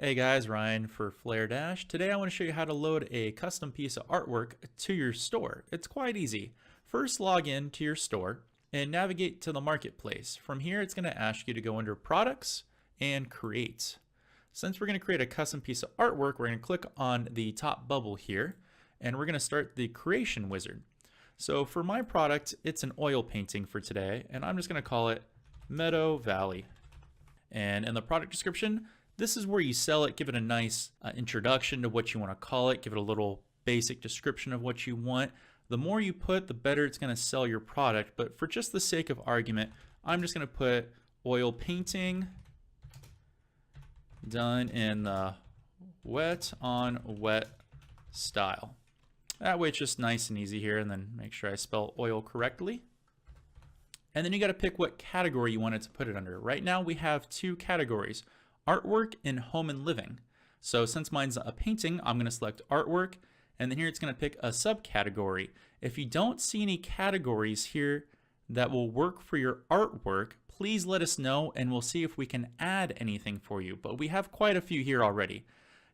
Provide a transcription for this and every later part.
Hey guys, Ryan for FlareDash. Today I want to show you how to load a custom piece of artwork to your store. It's quite easy. First log in to your store and navigate to the marketplace. From here it's going to ask you to go under products and create. Since we're going to create a custom piece of artwork, we're going to click on the top bubble here and we're going to start the creation wizard. So for my product, it's an oil painting for today and I'm just going to call it Meadow Valley. And in the product description, this is where you sell it, give it a nice introduction to what you want to call it, give it a little basic description of what you want. The more you put, the better it's going to sell your product. But for just the sake of argument, I'm just going to put oil painting done in the wet on wet style. That way it's just nice and easy here, and then make sure I spell oil correctly. And then you got to pick what category you wanted to put it under. Right now we have two categories: artwork and home and living. So since mine's a painting, I'm going to select artwork, and then here it's going to pick a subcategory. If you don't see any categories here that will work for your artwork, please let us know and we'll see if we can add anything for you. But we have quite a few here already.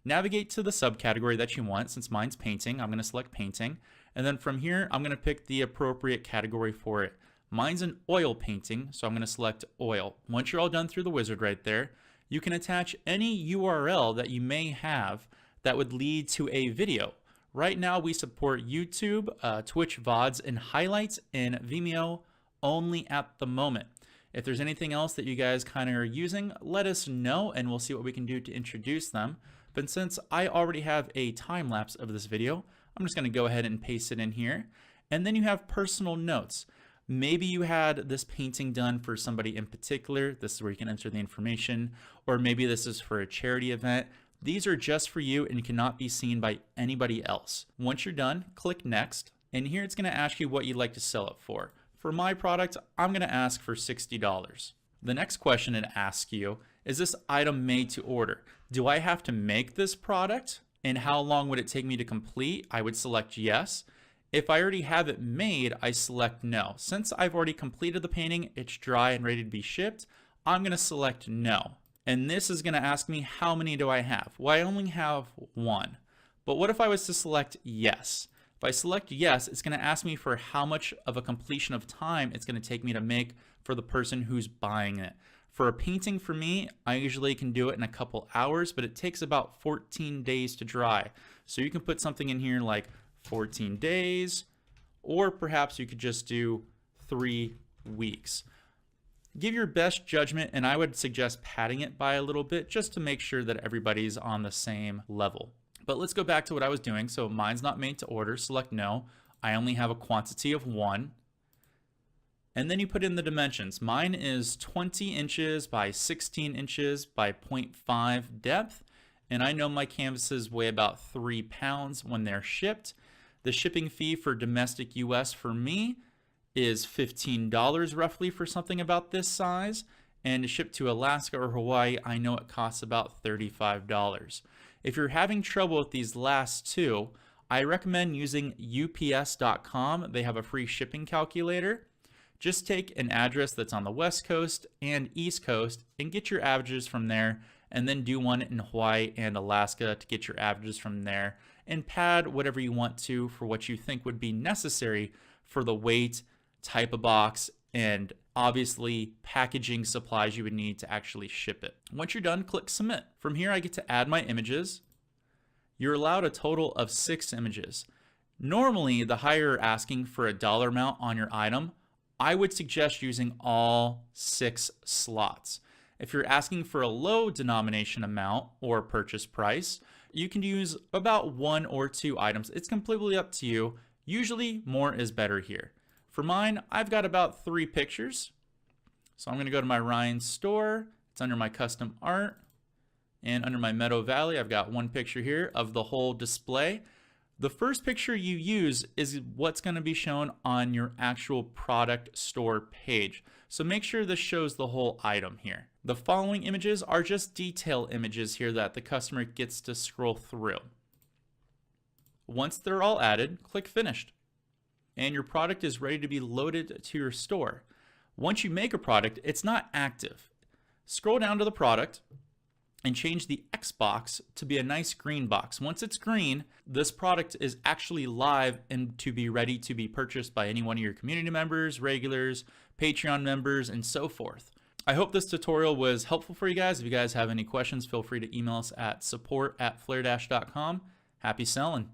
Navigate to the subcategory that you want. Since mine's painting, I'm going to select painting, and then from here I'm going to pick the appropriate category for it. Mine's an oil painting, so I'm going to select oil. Once you're all done through the wizard right there, you can attach any URL that you may have that would lead to a video. Right now we support YouTube, Twitch VODs, and highlights, and Vimeo only at the moment. If there's anything else that you guys kind of are using, let us know and we'll see what we can do to introduce them. But since I already have a time lapse of this video, I'm just going to go ahead and paste it in here. And then you have personal notes. Maybe you had this painting done for somebody in particular. This is where you can enter the information. Or maybe this is for a charity event. These are just for you and cannot be seen by anybody else. Once you're done, click next. And here it's going to ask you what you'd like to sell it for. For my product, I'm going to ask for $60. The next question it asks you, is this item made to order? Do I have to make this product? And how long would it take me to complete? I would select yes. If I already have it made, I select no. Since I've already completed the painting, it's dry and ready to be shipped, I'm going to select no. And this is going to ask me how many do I have? Well, I only have one. But what if I was to select yes? If I select yes, it's going to ask me for how much of a completion of time it's going to take me to make for the person who's buying it. For a painting for me, I usually can do it in a couple hours, but it takes about 14 days to dry. So you can put something in here like 14 days, or perhaps you could just do 3 weeks. Give your best judgment, and I would suggest padding it by a little bit just to make sure that everybody's on the same level. But let's go back to what I was doing. So mine's not made to order, select no. I only have a quantity of 1. And then you put in the dimensions. Mine is 20 inches by 16 inches by 0.5 depth. And I know my canvases weigh about 3 pounds when they're shipped. The shipping fee for domestic US for me is $15 roughly for something about this size. And to ship to Alaska or Hawaii, I know it costs about $35. If you're having trouble with these last two, I recommend using UPS.com. They have a free shipping calculator. Just take an address that's on the West Coast and East Coast and get your averages from there, and then do one in Hawaii and Alaska to get your averages from there, and pad whatever you want to for what you think would be necessary for the weight, type of box, and obviously packaging supplies you would need to actually ship it. Once you're done, click submit. From here I get to add my images. You're allowed a total of 6 images. Normally the higher you're asking for a dollar amount on your item, I would suggest using all 6 slots. If you're asking for a low denomination amount or purchase price, you can use about 1 or 2 items. It's completely up to you. Usually more is better here. For mine, I've got about 3 pictures. So I'm going to go to my Ryan store. It's under my custom art. And under my Meadow Valley, I've got 1 picture here of the whole display. The first picture you use is what's going to be shown on your actual product store page. So make sure this shows the whole item here. The following images are just detail images here that the customer gets to scroll through. Once they're all added, click Finished. And your product is ready to be loaded to your store. Once you make a product, it's not active. Scroll down to the product, and change the X box to be a nice green box. Once it's green, this product is actually live and to be ready to be purchased by any one of your community members, regulars, Patreon members, and so forth. I hope this tutorial was helpful for you guys. If you guys have any questions, feel free to email us at support@flaredash.com. Happy selling.